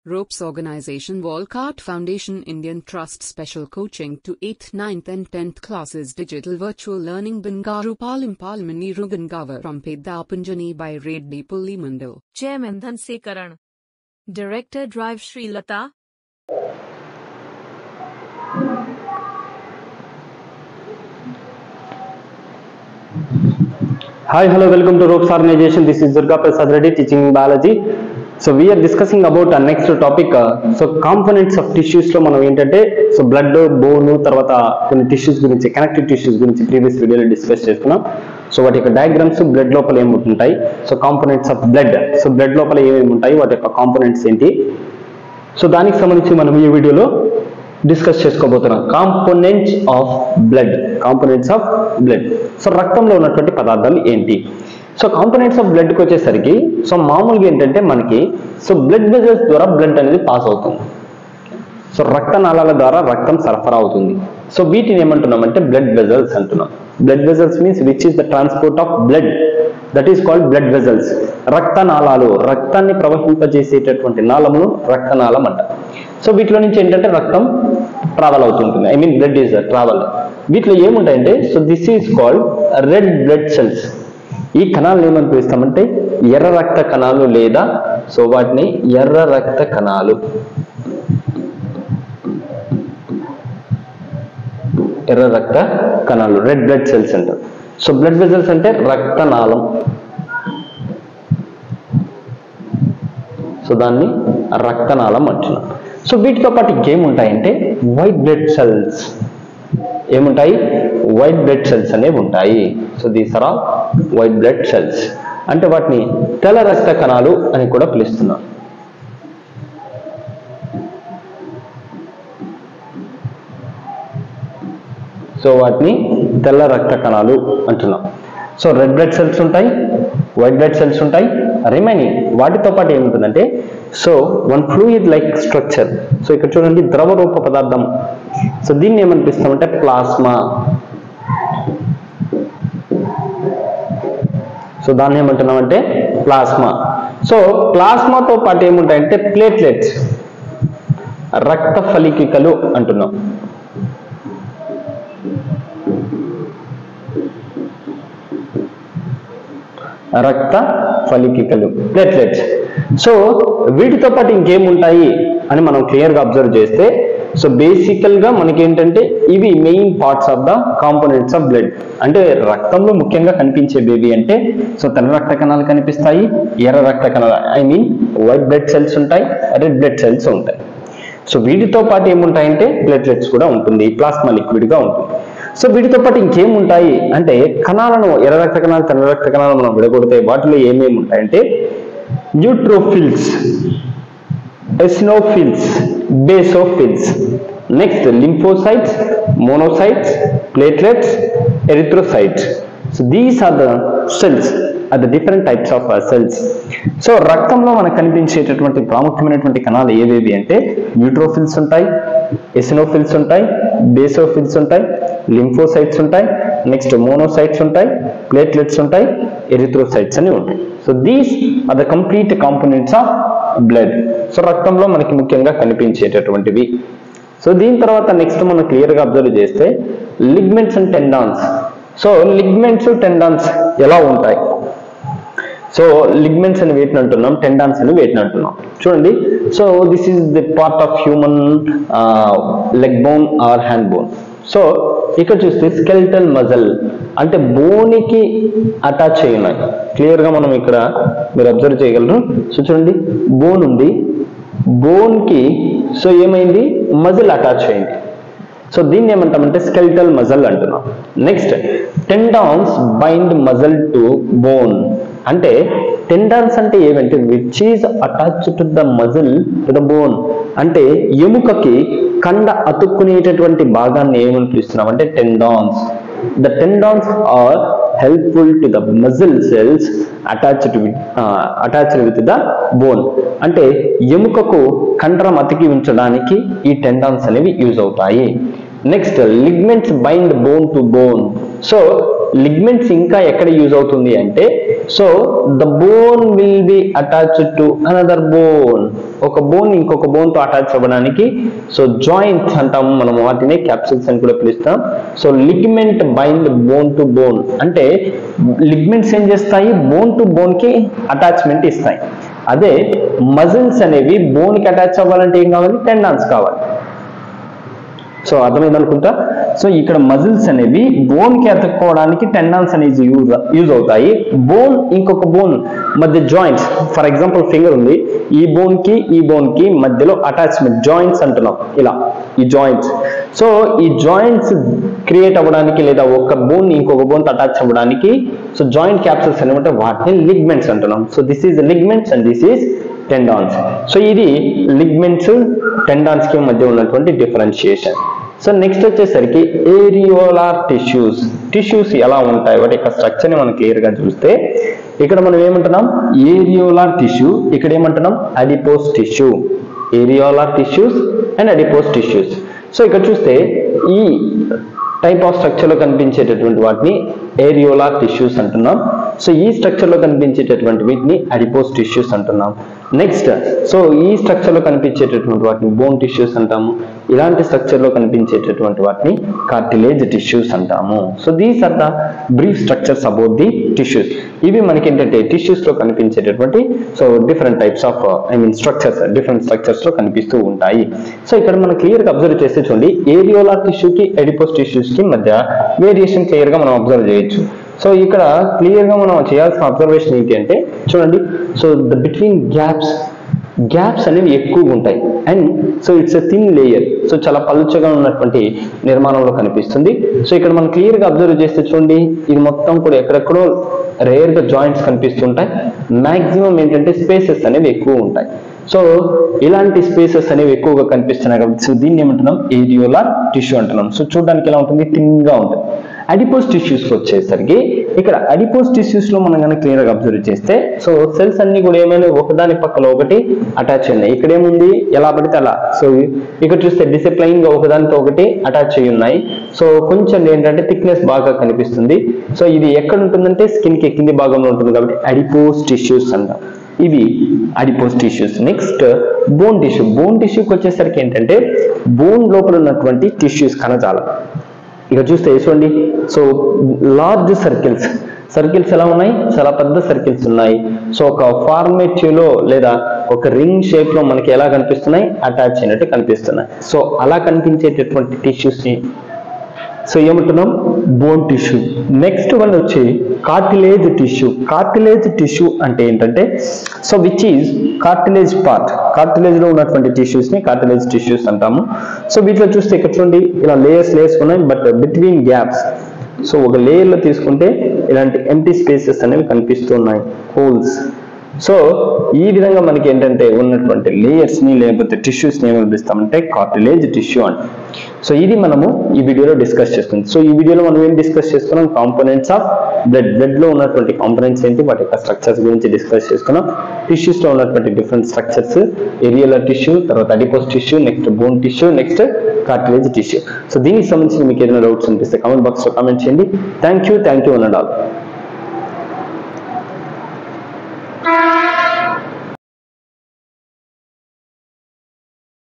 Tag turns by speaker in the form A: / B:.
A: Ropes Organization Walcott Foundation Indian Trust Special Coaching to 8th, 9th and 10th classes Digital Virtual Learning Bangaru Palmani Rugangavar from Pedapunjani by Reddy Pulli Mandal.
B: Chairman Dhansekaran. Director Drive Sri Lata.
C: Hi, hello, welcome to Ropes Organization. This is Durga Prasad Reddy teaching biology. So we are discussing about our next topic. So components of tissues lo manam entante so blood, bone, tarvata konni tissues gurinchi connective tissues gurinchi previous video lo discuss chestunnam. So వాటి యొక్క diagrams blood లోపల ఏమి ఉంటాయి, so components of blood, so blood లోపల ఏమేమి ఉంటాయి, వాటి యొక్క కాంపోనెంట్స్ ఏంటి, సో దానికి సంబంధించి మనం ఈ వీడియోలో డిస్కస్ చేసుకోబోతున్నాం. Components of blood, components of blood. So రక్తంలో ఉన్నటువంటి పదార్థాలు ఏంటి. సో కాంపోనెంట్స్ ఆఫ్ బ్లడ్కి వచ్చేసరికి సో మామూలుగా ఏంటంటే మనకి సో బ్లడ్ వెజల్స్ ద్వారా బ్లడ్ అనేది పాస్ అవుతుంది. సో రక్తనాళాల ద్వారా రక్తం సరఫరా అవుతుంది. సో వీటిని ఏమంటున్నామంటే బ్లడ్ వెజల్స్ అంటున్నాం. Blood vessels means which is the transport of blood, that is called blood vessels. రక్తనాళాలు, రక్తాన్ని ప్రవహింపజేసేటటువంటి నాళమును రక్తనాళం అంటారు. సో వీటిలో నుంచి ఏంటంటే రక్తం ట్రావెల్ అవుతుంటుంది, I mean blood is travel. వీటిలో ఏముంటాయంటే so this is called red blood cells. ఈ కణాలను ఏమని పిలుస్తామంటే ఎర్ర రక్త కణాలు, లేదా సో వాటిని ఎర్ర రక్త కణాలు, ఎర్ర రక్త కణాలు, రెడ్ బ్లడ్ సెల్స్ అంటారు. సో బ్లడ్ వెజల్స్ అంటే రక్తనాళం, సో దాన్ని రక్తనాళం అంటున్నాం. సో వీటితో పాటు ఇంకేముంటాయంటే వైట్ బ్లడ్ సెల్స్. ఏముంటాయి? వైట్ బ్లడ్ సెల్స్ అనేవి ఉంటాయి. So these are all white blood cells. అంటే వాటిని తెల్ల రక్త కణాలు అని కూడా పిలుస్తున్నాం. సో వాటిని తెల్ల రక్త కణాలు అంటున్నాం. సో రెడ్ బ్లడ్ సెల్స్ ఉంటాయి, వైట్ బ్లడ్ సెల్స్ ఉంటాయి. రిమైనింగ్ వాటితో పాటు ఏముంటుందంటే so one fluid like structure. So ఇక్కడ చూడండి ద్రవ రూప పదార్థం. సో దీన్ని ఏమనిపిస్తామంటే ప్లాస్మా. సో దాన్ని ఏమంటున్నామంటే ప్లాస్మా. సో ప్లాస్మాతో పాటు ఏముంటాయంటే ప్లేట్లెట్స్, రక్త ఫలికికలు అంటున్నాం. రక్త ఫలికికలు, ప్లేట్లెట్స్. సో వీటితో పాటు ఇంకేముంటాయి అని మనం క్లియర్గా అబ్జర్వ్ చేస్తే సో బేసికల్ గా మనకి ఏంటంటే ఇవి main parts of the components of blood. అంటే రక్తంలో ముఖ్యంగా కనిపించేవి అంటే సో తెల్ల రక్త కణాలు కనిపిస్తాయి, ఎర్ర రక్త కణాలు I mean white blood cells ఉంటాయి, రెడ్ బ్లడ్ సెల్స్ ఉంటాయి. సో వీటితో పాటు ఏముంటాయంటే ప్లేట్లెట్స్ కూడా ఉంటుంది, ప్లాస్మా లిక్విడ్ గా ఉంటుంది. సో వీటితో పాటు ఇంకేముంటాయి అంటే కణాలను, ఎర్ర రక్త కణాలు, తెల్ల రక్త కణాలు మనం విడగొడితే వాటిలో ఏమేమి ఉంటాయంటే neutrophils, eosinophils, basophils, next lymphocytes, monocytes, platelets, erythrocytes. So these are the cells, are the different types of cells. So రక్తంలో మనకు కనిపించేటటువంటి ప్రాముఖ్యమైనటువంటి కణాలు ఏవేవి అంటే న్యూట్రోఫిల్స్ ఉంటాయి, ఎసినోఫిల్స్ ఉంటాయి, బేసోఫిల్స్ ఉంటాయి, లింఫోసైట్స్ ఉంటాయి, నెక్స్ట్ మోనోసైట్స్ ఉంటాయి, ప్లేట్లెట్స్ ఉంటాయి, ఎరిథ్రోసైట్స్ అని ఉంటాయి. So these are the complete components of blood. So రక్తంలో మనకి ముఖ్యంగా కనిపించేటటువంటివి. సో దీని తర్వాత నెక్స్ట్ మనం క్లియర్ గా అబ్జర్వ్ చేస్తే ligaments and tendons. So ligaments, tendons ఎలా ఉంటాయి? సో లిగ్మెంట్స్ అని వేటిని అంటున్నాం, టెండాన్స్ అని వేటిని అంటున్నాం. చూడండి, so this is the part of human leg bone or hand bone. So ఇక్కడ చూస్తే స్కెలిటల్ మజిల్ అంటే బోన్కి అటాచ్ అయి ఉన్నాయి. క్లియర్ గా మనం ఇక్కడ మీరు అబ్జర్వ్ చేయగలరు. సో చూడండి బోన్ ఉంది, బోన్ కి సో ఏమైంది మజిల్ అటాచ్ అయింది. సో దీన్ని ఏమంటామంటే స్కెలిటల్ మజిల్ అంటున్నాం. Next tendons bind muscle to bone. అంటే టెండాన్స్ అంటే ఏమంటే which is attached to the muscle to the bone. అంటే ఎముకకి కండ అతుక్కునేటటువంటి భాగాన్ని ఏమని పిలుస్తున్నాం అంటే tendons. The tendons are helpful to the muscle cells attached with the bone. అంటే ఎముకకు కండరం అతికి ఉంచడానికి ఈ టెండాన్స్ అనేవి యూజ్ అవుతాయి. Next ligaments bind bone to bone. So ligaments ఇంకా ఎక్కడ యూజ్ అవుతుంది అంటే so the bone will be attached to another bone. ఒక బోన్ ఇంకొక బోన్ తో అటాచ్ అవ్వడానికి సో జాయింట్స్ అంటాము మనం, వాటిని క్యాప్సిల్స్ అని కూడా పిలుస్తాం. So ligament bind bone to bone అంటే లిగ్మెంట్స్ ఏం చేస్తాయి, బోన్ టు బోన్ కి అటాచ్మెంట్ ఇస్తాయి. అదే మజిల్స్ అనేవి బోన్ కి అటాచ్ అవ్వాలంటే ఏం కావాలి, టెండాన్స్ కావాలి. సో అర్థమైంది అనుకుంటా. సో ఇక్కడ మజిల్స్ అనేవి బోన్ కి అతుక్కోవడానికి టెండాన్స్ అనేది యూజ్ అవుతాయి. బోన్ ఇంకొక బోన్ మధ్య జాయింట్స్, ఫర్ ఎగ్జాంపుల్ ఫింగర్ ఉంది, ఈ బోన్ కి మధ్యలో అటాచ్మెంట్ జాయింట్స్ అంటున్నాం, ఇలా ఈ జాయింట్స్. సో ఈ జాయింట్స్ క్రియేట్ అవ్వడానికి లేదా ఒక బోన్ ఇంకొక బోన్ తో అటాచ్ అవ్వడానికి సో జాయింట్ క్యాప్సిల్స్ అనమాట, వాటిని లిగ్మెంట్స్ అంటున్నాం. So this is ligaments and this is tendons. So ఇది లిగ్మెంట్స్ టెండాన్స్ కి మధ్య ఉన్నటువంటి డిఫరెన్షియేషన్. సో నెక్స్ట్ వచ్చేసరికి ఏరియోలార్ టిష్యూస్ ఎలా ఉంటాయి వాటి యొక్క స్ట్రక్చర్ ని మనం క్లియర్ గా చూస్తే, ఇక్కడ మనం ఏమంటున్నాం ఏరియోలార్ టిష్యూ, ఇక్కడ ఏమంటున్నాం adipose tissue. Areolar tissues and adipose tissues. So ఇక్కడ చూస్తే ఈ టైప్ ఆఫ్ స్ట్రక్చర్ లో కనిపించేటటువంటి వాటిని ఏరియోలార్ టిష్యూస్ అంటున్నాం. సో ఈ స్ట్రక్చర్ లో కనిపించేటటువంటి వీటిని అడిపోస్ టిష్యూస్ అంటున్నాం. నెక్స్ట్ సో ఈ స్ట్రక్చర్ లో కనిపించేటటువంటి వాటిని బోన్ టిష్యూస్ అంటాము. ఇలాంటి స్ట్రక్చర్ లో కనిపించేటటువంటి వాటిని కార్టిలేజ్ టిష్యూస్ అంటాము. So these are the brief structures about the tissues. ఇవి మనకి ఏంటంటే టిష్యూస్ లో కనిపించేటటువంటి so different types of structures, different structures లో కనిపిస్తూ ఉంటాయి. సో ఇక్కడ మనం క్లియర్ గా అబ్జర్వ్ చేస్తే చూడండి, ఏరియోలార్ టిష్యూ కి అడిపోస్ టిష్యూస్ కి మధ్య వేరియేషన్ క్లియర్ గా మనం అబ్జర్వ్ చేయొచ్చు. సో ఇక్కడ క్లియర్ గా మనం చేయాల్సిన అబ్జర్వేషన్ ఏంటి అంటే చూడండి, సో ద బిట్వీన్ గ్యాప్స్ అనేవి ఎక్కువగా ఉంటాయి. And so it's a thin layer, so చాలా పలుచగా ఉన్నటువంటి నిర్మాణంలో కనిపిస్తుంది. సో ఇక్కడ మనం క్లియర్ గా అబ్జర్వ్ చేస్తే చూడండి, ఇది మొత్తం కూడా ఎక్కడెక్కడో రేర్ గా జాయింట్స్ కనిపిస్తుంటాయి. మాక్సిమం ఏంటంటే స్పేసెస్ అనేవి ఎక్కువ ఉంటాయి. సో ఇలాంటి స్పేసెస్ అనేవి ఎక్కువగా కనిపిస్తున్నాయి కాబట్టి సో దీన్ని ఏమంటున్నాం ఏరియోలార్ టిష్యూ అంటున్నాం. సో చూడడానికి ఎలా ఉంటుంది, థిన్ గా ఉంటుంది. అడిపోస్ టిష్యూస్ వచ్చేసరికి ఇక్కడ అడిపోస్ టిష్యూస్ లో మనం కనుక క్లియర్ గా అబ్జర్వ్ చేస్తే సో సెల్స్ అన్ని కూడా ఏమైనా ఒకదాని పక్కన ఒకటి అటాచ్ ఉన్నాయి. ఇక్కడ ఏముంది, ఎలా పడితే అలా. సో ఇక్కడ చూస్తే డిసిప్లైన్ గా ఒకదానితో ఒకటి అటాచ్ అయ్యి ఉన్నాయి. సో కొంచెం ఏంటంటే థిక్నెస్ బాగా కనిపిస్తుంది. సో ఇది ఎక్కడ ఉంటుందంటే స్కిన్ కి కింది భాగంలో ఉంటుంది కాబట్టి అడిపోస్ టిష్యూస్ అంటాం. ఇవి అడిపోస్ టిష్యూస్. నెక్స్ట్ బోన్ టిష్యూకి వచ్చేసరికి ఏంటంటే బోన్ లోపల ఉన్నటువంటి టిష్యూస్ కణజాలం. ఇక చూస్తే చూడండి, సో లార్జ్ సర్కిల్స్ ఎలా ఉన్నాయి, చాలా పెద్ద సర్కిల్స్ ఉన్నాయి. సో ఒక ఫార్మేటివ్ లో లేదా ఒక రింగ్ షేప్ లో మనకి ఎలా కనిపిస్తున్నాయి, అటాచ్ అయినట్టు కనిపిస్తున్నాయి. సో అలా కనిపించేటటువంటి టిష్యూస్ ని సో ఏమంటున్నాం బోన్ టిష్యూ. నెక్స్ట్ వన్ వచ్చి కార్టిలేజ్ టిష్యూ అంటే ఏంటంటే so which is cartilage part, cartilage లో ఉన్నటువంటి టిష్యూస్ ని కార్టిలేజ్ టిష్యూస్ అంటాము. సో వీటిలో చూస్తే ఇక్కడ చూడండి ఇలా లేయర్స్ ఉన్నాయి, బట్ బిట్వీన్ గ్యాప్స్ సో ఒక లేయర్ లో తీసుకుంటే ఇలాంటి ఎంటీ స్పేసెస్ అనేవి కనిపిస్తున్నాయి, హోల్స్. సో ఈ విధంగా మనకి ఏంటంటే ఉన్నటువంటి లేయర్స్ ని లేకపోతే టిష్యూస్ ని ఏమనిపిస్తామంటే కార్టిలేజ్ టిష్యూ అంట. సో ఇది మనము ఈ వీడియోలో డిస్కస్ చేసుకుంది. సో ఈ వీడియోలో మనం ఏం డిస్కస్ చేసుకున్నాం, కాంపోనెంట్స్ ఆఫ్ బ్లడ్ లో ఉన్నటువంటి కాంపోనెంట్స్ ఏంటి, వాటి యొక్క స్ట్రక్చర్స్ గురించి డిస్కస్ చేసుకున్నాం. టిష్యూస్ లో ఉన్నటువంటి డిఫరెంట్ స్ట్రక్చర్స్, ఏరియోలర్ టిష్యూ, తర్వాత adipose tissue, next bone tissue, next cartilage tissue. So దీనికి సంబంధించి మీకు ఏదైనా డౌట్స్ అనిపిస్తే కామెంట్ బాక్స్ లో కామెంట్ చేయండి. Thank you one and all.